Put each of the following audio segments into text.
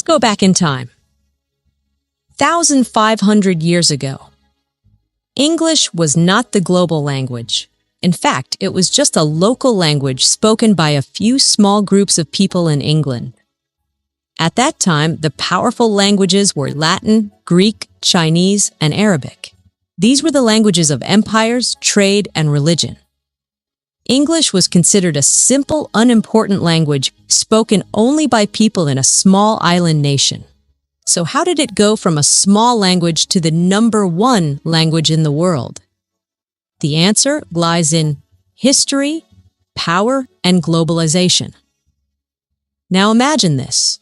go back in time. 1,500 years ago. English was not the global language. In fact, it was just a local language spoken by a few small groups of people in England. At that time, the powerful languages were Latin, Greek, Chinese, and Arabic. These were the languages of empires, trade, and religion. English was considered a simple, unimportant language spoken only by people in a small island nation. So how did it go from a small language to the #1 language in the world? The answer lies in history, power, and globalization. Now imagine this.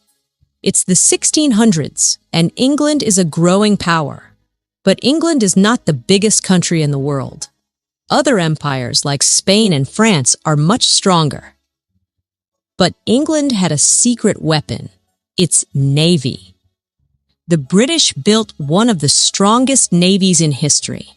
It's the 1600s, and England is a growing power. But England is not the biggest country in the world. Other empires like Spain and France are much stronger. But England had a secret weapon, its navy. The British built one of the strongest navies in history.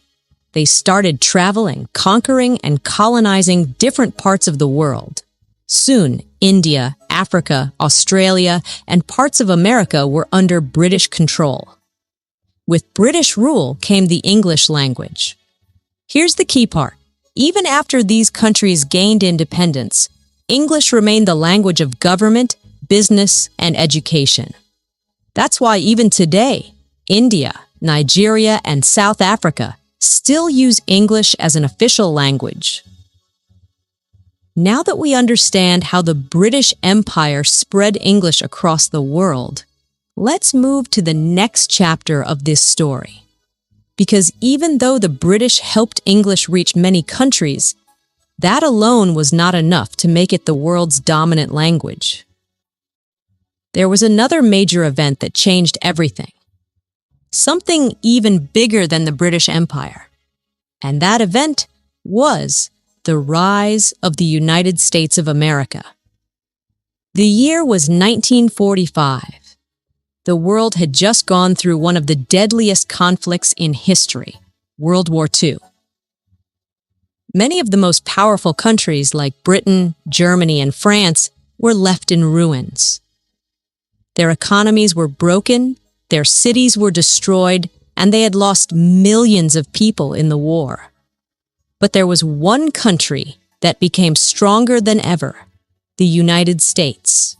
They started traveling, conquering, and colonizing different parts of the world. Soon, India, Africa, Australia, and parts of America were under British control. With British rule came the English language. Here's the key part. Even after these countries gained independence, English remained the language of government, business, and education. That's why even today, India, Nigeria, and South Africa still use English as an official language. Now that we understand how the British Empire spread English across the world, let's move to the next chapter of this story. Because even though the British helped English reach many countries, that alone was not enough to make it the world's dominant language. There was another major event that changed everything. Something even bigger than the British Empire. And that event was the rise of the United States of America. The year was 1945. The world had just gone through one of the deadliest conflicts in history, World War II. Many of the most powerful countries like Britain, Germany, and France were left in ruins. Their economies were broken, their cities were destroyed, and they had lost millions of people in the war. But there was one country that became stronger than ever, the United States.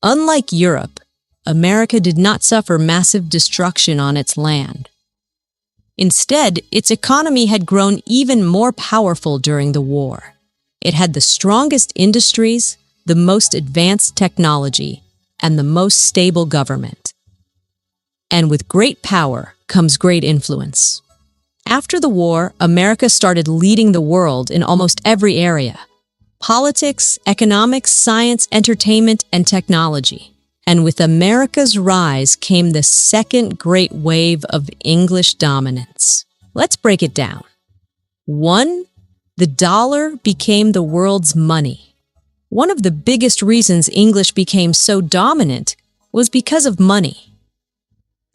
Unlike Europe, America did not suffer massive destruction on its land. Instead, its economy had grown even more powerful during the war. It had the strongest industries, the most advanced technology, and the most stable government. And with great power comes great influence. After the war, America started leading the world in almost every area: politics, economics, science, entertainment, and technology. And with America's rise came the second great wave of English dominance. Let's break it down. 1. The dollar became the world's money. One of the biggest reasons English became so dominant was because of money.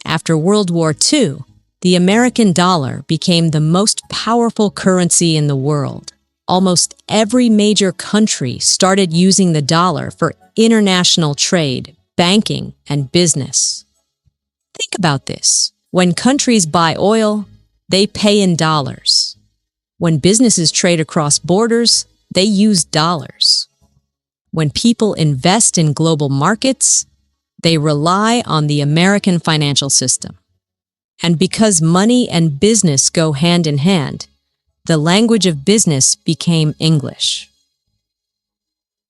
After World War II, the American dollar became the most powerful currency in the world. Almost every major country started using the dollar for international trade, banking, and business. Think about this. When countries buy oil, they pay in dollars. When businesses trade across borders, they use dollars. When people invest in global markets, they rely on the American financial system. And because money and business go hand in hand, the language of business became English.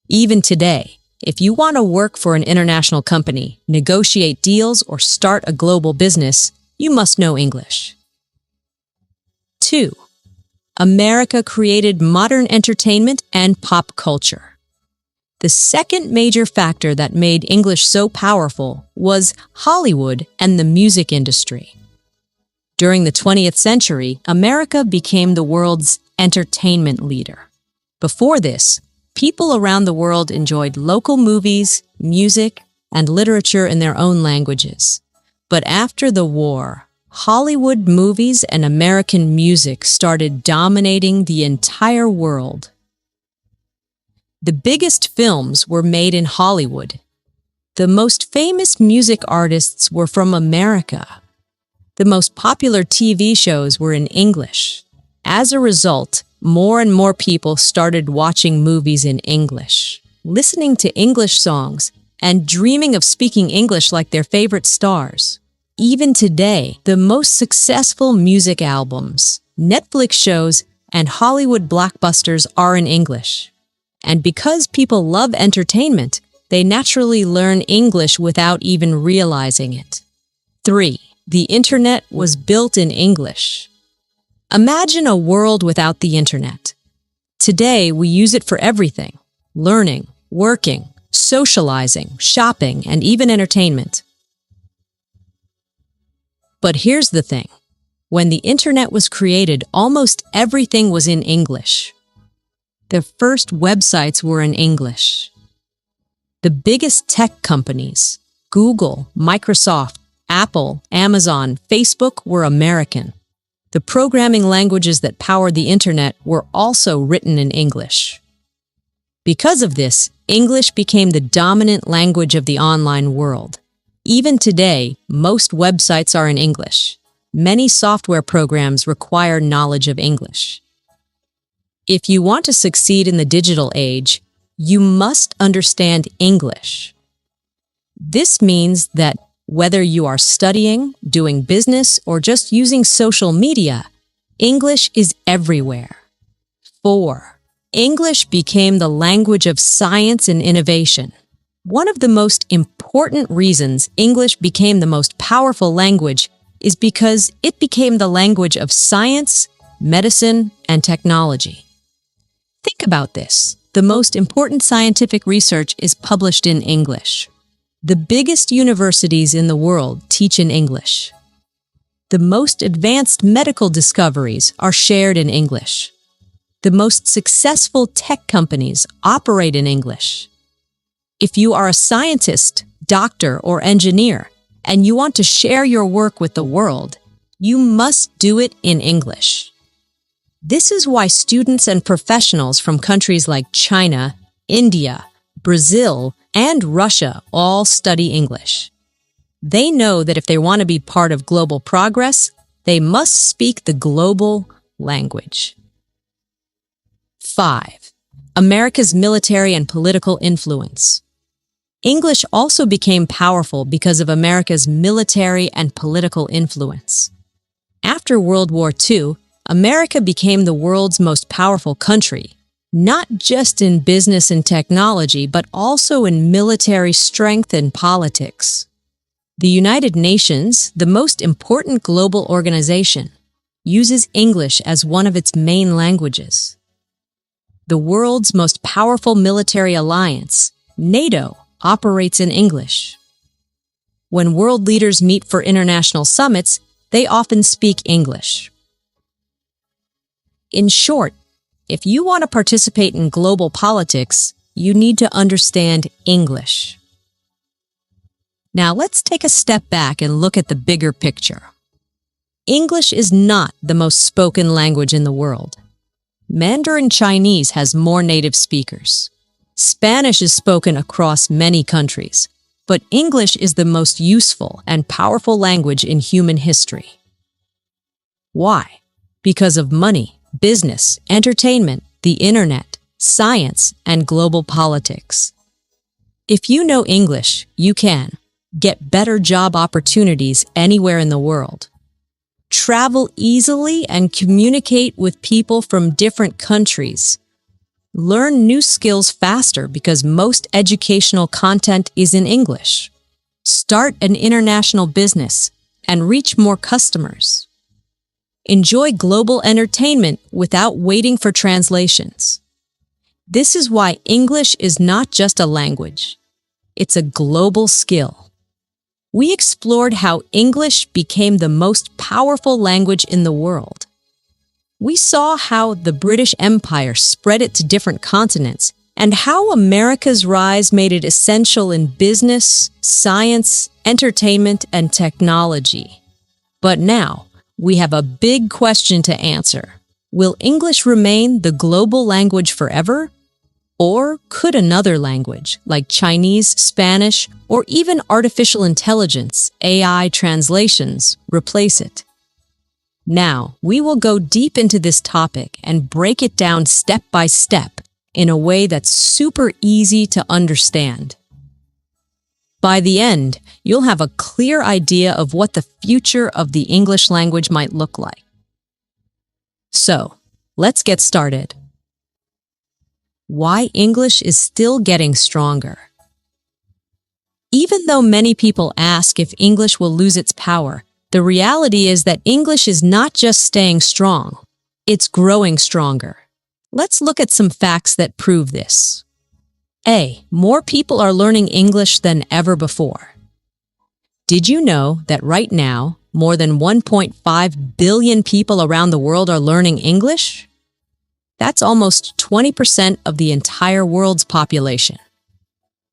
Even today, if you want to work for an international company, negotiate deals, or start a global business, you must know English. 2. America created modern entertainment and pop culture. The second major factor that made English so powerful was Hollywood and the music industry. During the 20th century, America became the world's entertainment leader. Before this, people around the world enjoyed local movies, music, and literature in their own languages. But after the war, Hollywood movies and American music started dominating the entire world. The biggest films were made in Hollywood. The most famous music artists were from America. The most popular TV shows were in English. As a result, more and more people started watching movies in English, listening to English songs, and dreaming of speaking English like their favorite stars. Even today, the most successful music albums, Netflix shows, and Hollywood blockbusters are in English. And because people love entertainment, they naturally learn English without even realizing it. 3. The internet was built in English. Imagine a world without the internet. Today, we use it for everything: learning, working, socializing, shopping, and even entertainment. But here's the thing. When the internet was created, almost everything was in English. The first websites were in English. The biggest tech companies, Google, Microsoft, Apple, Amazon, Facebook, were American. The programming languages that powered the internet were also written in English. Because of this, English became the dominant language of the online world. Even today, most websites are in English. Many software programs require knowledge of English. If you want to succeed in the digital age, you must understand English. This means that whether you are studying, doing business, or just using social media, English is everywhere. 4. English became the language of science and innovation. One of the most important reasons English became the most powerful language is because it became the language of science, medicine, and technology. Think about this. The most important scientific research is published in English. The biggest universities in the world teach in English. The most advanced medical discoveries are shared in English. The most successful tech companies operate in English. If you are a scientist, doctor, or engineer, and you want to share your work with the world, you must do it in English. This is why students and professionals from countries like China, India, Brazil, and Russia all study English. They know that if they want to be part of global progress, they must speak the global language. 5. America's military and political influence. English also became powerful because of America's military and political influence. After World War II, America became the world's most powerful country, not just in business and technology, but also in military strength and politics. The United Nations, the most important global organization, uses English as one of its main languages. The world's most powerful military alliance, NATO, operates in English. When world leaders meet for international summits, they often speak English. In short, if you want to participate in global politics, you need to understand English. Now let's take a step back and look at the bigger picture. English is not the most spoken language in the world. Mandarin Chinese has more native speakers. Spanish is spoken across many countries, but English is the most useful and powerful language in human history. Why? Because of money, business, entertainment, the internet, science, and global politics. If you know English, you can get better job opportunities anywhere in the world, travel easily and communicate with people from different countries, learn new skills faster because most educational content is in English, start an international business, and reach more customers. Enjoy global entertainment without waiting for translations. This is why English is not just a language. It's a global skill. We explored how English became the most powerful language in the world. We saw how the British Empire spread it to different continents and how America's rise made it essential in business, science, entertainment, and technology. But now, we have a big question to answer. Will English remain the global language forever? Or could another language, like Chinese, Spanish, or even artificial intelligence, AI translations, replace it? Now, we will go deep into this topic and break it down step by step in a way that's super easy to understand. By the end, you'll have a clear idea of what the future of the English language might look like. So, let's get started. Why English is still getting stronger. Even though many people ask if English will lose its power, the reality is that English is not just staying strong, it's growing stronger. Let's look at some facts that prove this. A. More people are learning English than ever before. Did you know that right now, more than 1.5 billion people around the world are learning English? That's almost 20% of the entire world's population.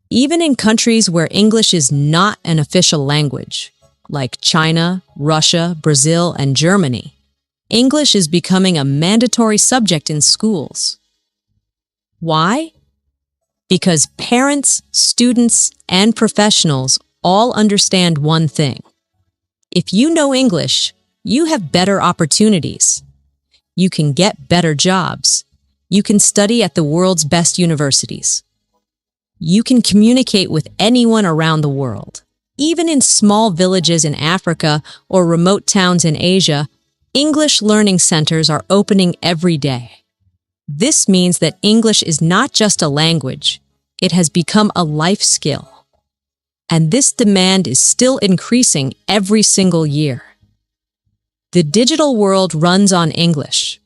Even in countries where English is not an official language, like China, Russia, Brazil, and Germany, English is becoming a mandatory subject in schools. Why? Because parents, students, and professionals all understand one thing. If you know English, you have better opportunities. You can get better jobs. You can study at the world's best universities. You can communicate with anyone around the world. Even in small villages in Africa or remote towns in Asia, English learning centers are opening every day. This means that English is not just a language, it has become a life skill. And this demand is still increasing every single year. The digital world runs on English.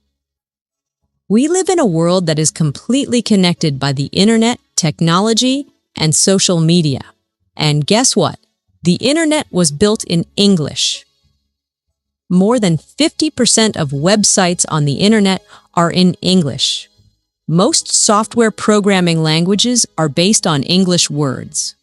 We live in a world that is completely connected by the internet, technology, and social media. And guess what? The internet was built in English. More than 50% of websites on the internet are in English. Most software programming languages are based on English words.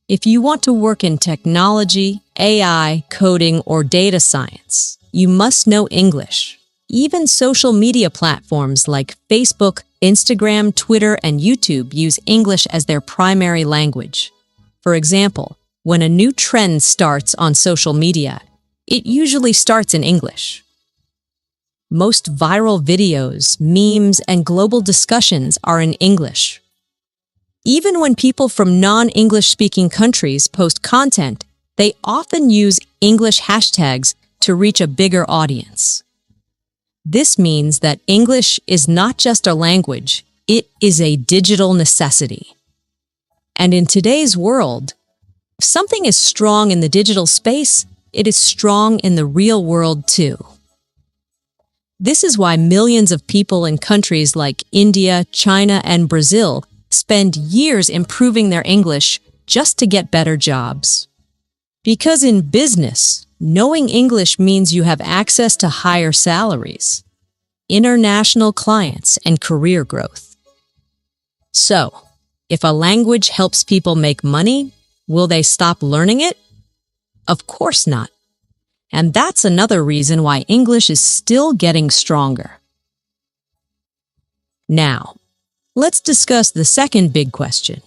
If you want to work in technology, AI, coding, or data science, you must know English. Even social media platforms like Facebook, Instagram, Twitter, and YouTube use English as their primary language. For example, when a new trend starts on social media, it usually starts in English. Most viral videos, memes, and global discussions are in English. Even when people from non-English speaking countries post content, they often use English hashtags to reach a bigger audience. This means that English is not just a language, it is a digital necessity. And in today's world, if something is strong in the digital space, it is strong in the real world too. This is why millions of people in countries like India, China, and Brazil spend years improving their English just to get better jobs. Because in business, knowing English means you have access to higher salaries, international clients, and career growth. So, if a language helps people make money, will they stop learning it? Of course not. And that's another reason why English is still getting stronger. Now, let's discuss the second big question.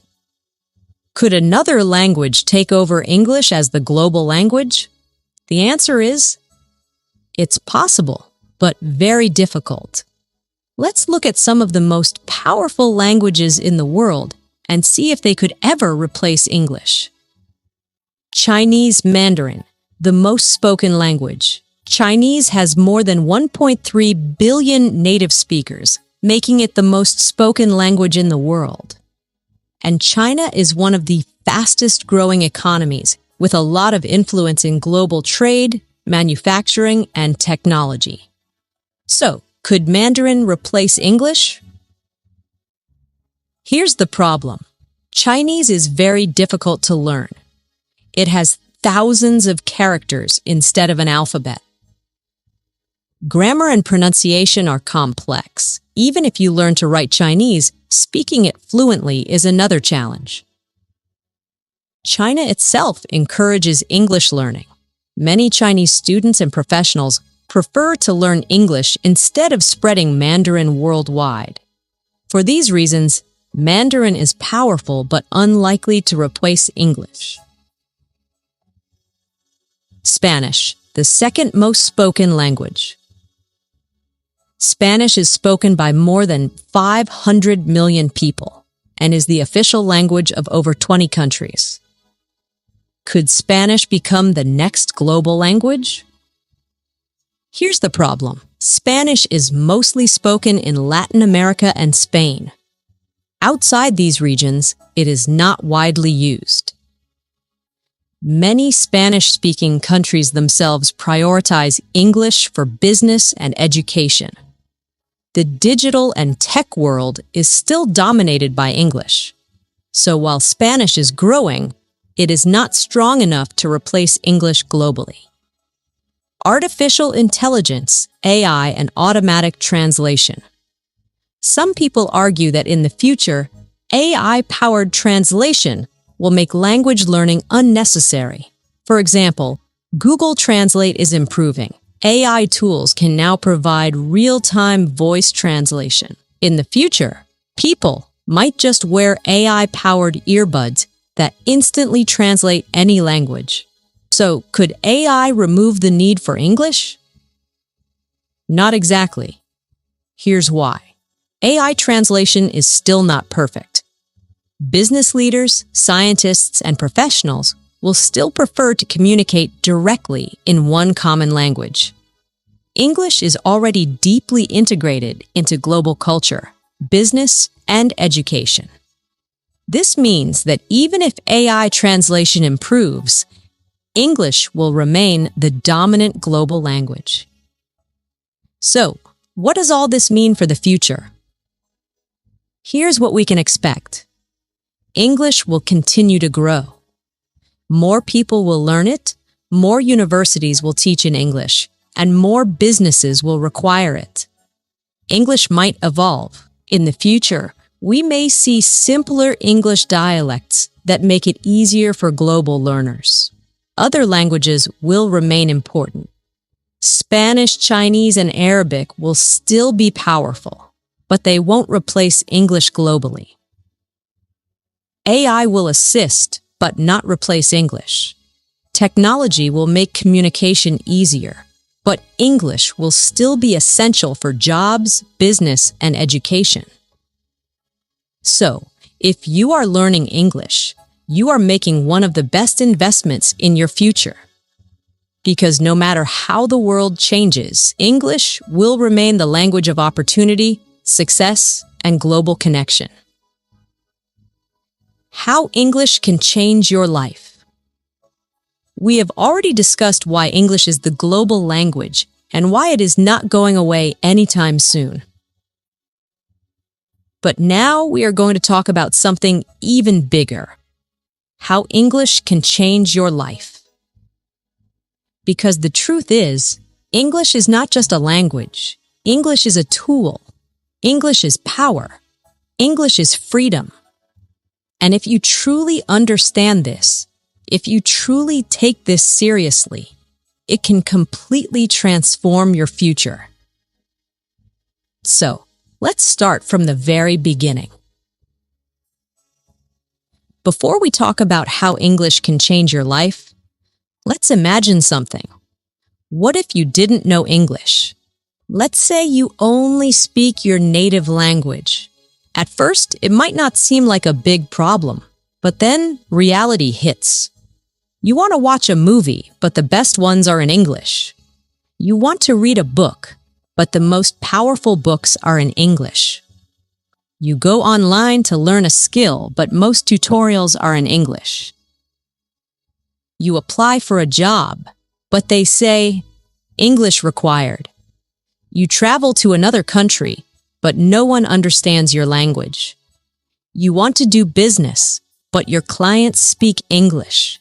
Could another language take over English as the global language? The answer is, it's possible, but very difficult. Let's look at some of the most powerful languages in the world and see if they could ever replace English. Chinese Mandarin, the most spoken language. Chinese has more than 1.3 billion native speakers, making it the most spoken language in the world. And China is one of the fastest growing economies, with a lot of influence in global trade, manufacturing, and technology. So, could Mandarin replace English? Here's the problem. Chinese is very difficult to learn. It has thousands of characters instead of an alphabet. Grammar and pronunciation are complex. Even if you learn to write Chinese, speaking it fluently is another challenge. China itself encourages English learning. Many Chinese students and professionals prefer to learn English instead of spreading Mandarin worldwide. For these reasons, Mandarin is powerful but unlikely to replace English. Spanish, the second most spoken language. Spanish is spoken by more than 500 million people and is the official language of over 20 countries. Could Spanish become the next global language? Here's the problem. Spanish is mostly spoken in Latin America and Spain. Outside these regions, it is not widely used. Many Spanish-speaking countries themselves prioritize English for business and education. The digital and tech world is still dominated by English. So while Spanish is growing, it is not strong enough to replace English globally. Artificial intelligence, AI, and automatic translation. Some people argue that in the future, AI-powered translation will make language learning unnecessary. For example, Google Translate is improving. AI tools can now provide real-time voice translation. In the future, people might just wear AI-powered earbuds that instantly translate any language. So, could AI remove the need for English? Not exactly. Here's why. AI translation is still not perfect. Business leaders, scientists, and professionals will still prefer to communicate directly in one common language. English is already deeply integrated into global culture, business, and education. This means that even if AI translation improves, English will remain the dominant global language. So, what does all this mean for the future? Here's what we can expect. English will continue to grow. More people will learn it, more universities will teach in English, and more businesses will require it. English might evolve. In the future, we may see simpler English dialects that make it easier for global learners. Other languages will remain important. Spanish, Chinese, and Arabic will still be powerful, but they won't replace English globally. AI will assist, but not replace English. Technology will make communication easier, but English will still be essential for jobs, business, and education. So, if you are learning English, you are making one of the best investments in your future. Because no matter how the world changes, English will remain the language of opportunity, success, and global connection. How English can change your life. We have already discussed why English is the global language and why it is not going away anytime soon. But now we are going to talk about something even bigger. How English can change your life. Because the truth is, English is not just a language. English is a tool. English is power. English is freedom. And if you truly understand this, if you truly take this seriously, it can completely transform your future. So, let's start from the very beginning. Before we talk about how English can change your life, let's imagine something. What if you didn't know English? Let's say you only speak your native language. At first, it might not seem like a big problem, but then reality hits. You want to watch a movie, but the best ones are in English. You want to read a book, but the most powerful books are in English. You go online to learn a skill, but most tutorials are in English. You apply for a job, but they say, English required. You travel to another country, but no one understands your language. You want to do business, but your clients speak English.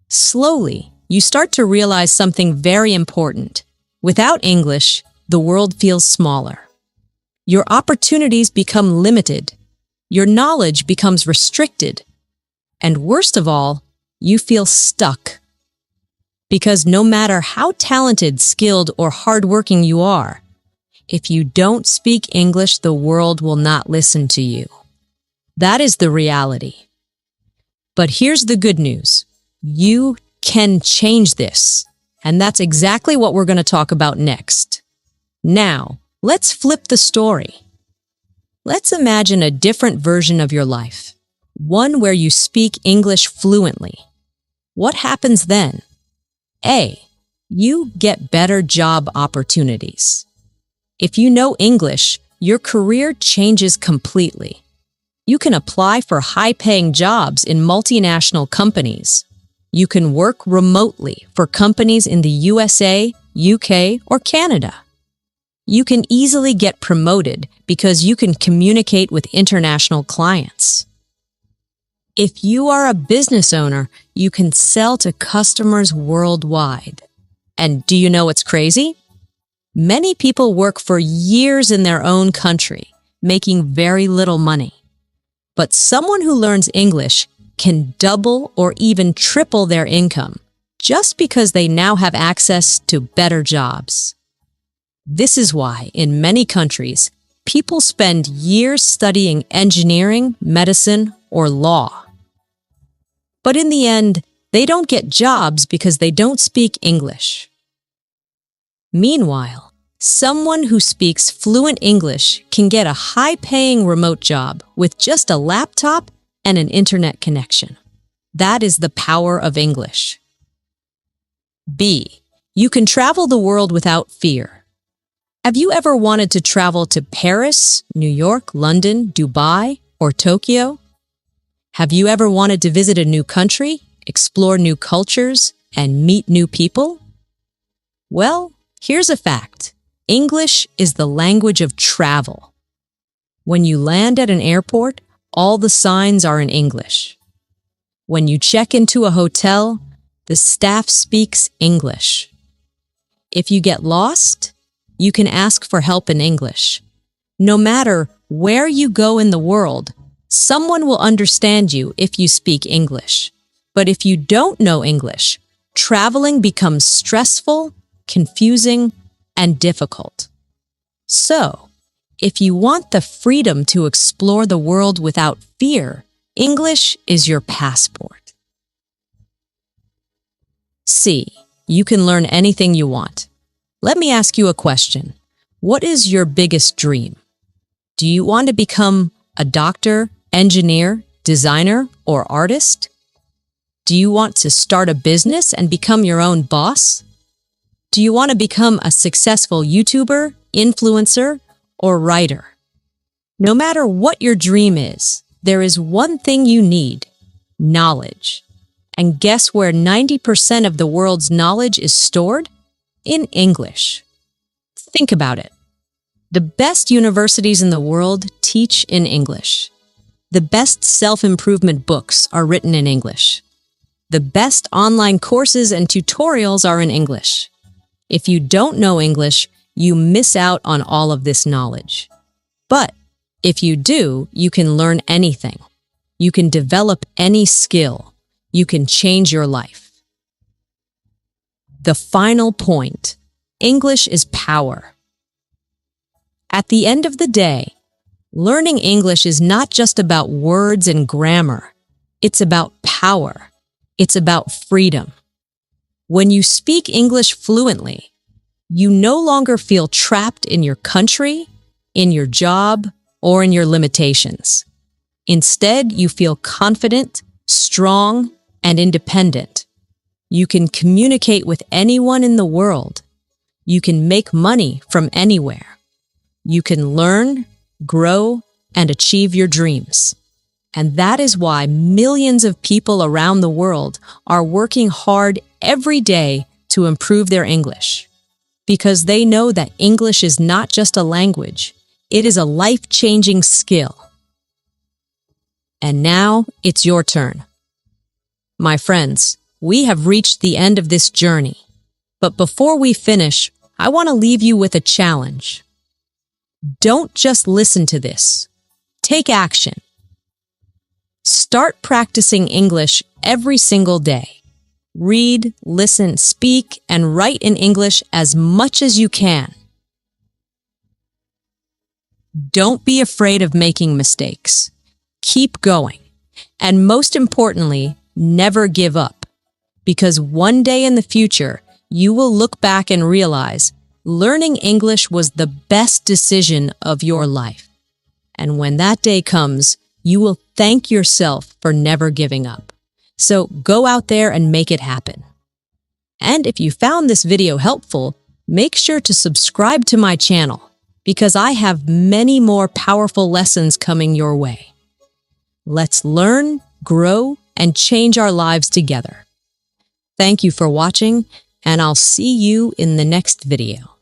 Slowly, you start to realize something very important. Without English, the world feels smaller. Your opportunities become limited. Your knowledge becomes restricted. And worst of all, you feel stuck. Because no matter how talented, skilled, or hardworking you are, if you don't speak English, the world will not listen to you. That is the reality. But here's the good news. You can change this. And that's exactly what we're going to talk about next. Now, let's flip the story. Let's imagine a different version of your life, one where you speak English fluently. What happens then? A. You get better job opportunities. If you know English, your career changes completely. You can apply for high-paying jobs in multinational companies. You can work remotely for companies in the USA, UK, or Canada. You can easily get promoted because you can communicate with international clients. If you are a business owner, you can sell to customers worldwide. And do you know what's crazy? Many people work for years in their own country, making very little money. But someone who learns English can double or even triple their income just because they now have access to better jobs. This is why, in many countries, people spend years studying engineering, medicine, or law. But in the end, they don't get jobs because they don't speak English. Meanwhile, someone who speaks fluent English can get a high-paying remote job with just a laptop and an internet connection. That is the power of English. B. You can travel the world without fear. Have you ever wanted to travel to Paris, New York, London, Dubai, or Tokyo? Have you ever wanted to visit a new country, explore new cultures, and meet new people? Well, here's a fact. English is the language of travel. When you land at an airport, all the signs are in English. When you check into a hotel, the staff speaks English. If you get lost, you can ask for help in English. No matter where you go in the world, someone will understand you if you speak English. But if you don't know English, traveling becomes stressful, confusing, and difficult. So, if you want the freedom to explore the world without fear, English is your passport. C. You can learn anything you want. Let me ask you a question. What is your biggest dream? Do you want to become a doctor, engineer, designer, or artist? Do you want to start a business and become your own boss? Do you want to become a successful YouTuber, influencer, or writer? No matter what your dream is, there is one thing you need: knowledge. And guess where 90% of the world's knowledge is stored? In English. Think about it. The best universities in the world teach in English. The best self-improvement books are written in English. The best online courses and tutorials are in English. If you don't know English, you miss out on all of this knowledge. But if you do, you can learn anything. You can develop any skill. You can change your life. The final point: English is power. At the end of the day, learning English is not just about words and grammar. It's about power. It's about freedom. When you speak English fluently, you no longer feel trapped in your country, in your job, or in your limitations. Instead, you feel confident, strong, and independent. You can communicate with anyone in the world. You can make money from anywhere. You can learn, grow, and achieve your dreams. And that is why millions of people around the world are working hard every day to improve their English. Because they know that English is not just a language, it is a life-changing skill. And now it's your turn. My friends, we have reached the end of this journey. But before we finish, I want to leave you with a challenge. Don't just listen to this. Take action. Start practicing English every single day. Read, listen, speak, and write in English as much as you can. Don't be afraid of making mistakes. keep going. And most importantly, never give up. Because one day in the future, you will look back and realize learning English was the best decision of your life. And when that day comes, you will thank yourself for never giving up. So go out there and make it happen. And if you found this video helpful, make sure to subscribe to my channel because I have many more powerful lessons coming your way. Let's learn, grow, and change our lives together. Thank you for watching, and I'll see you in the next video.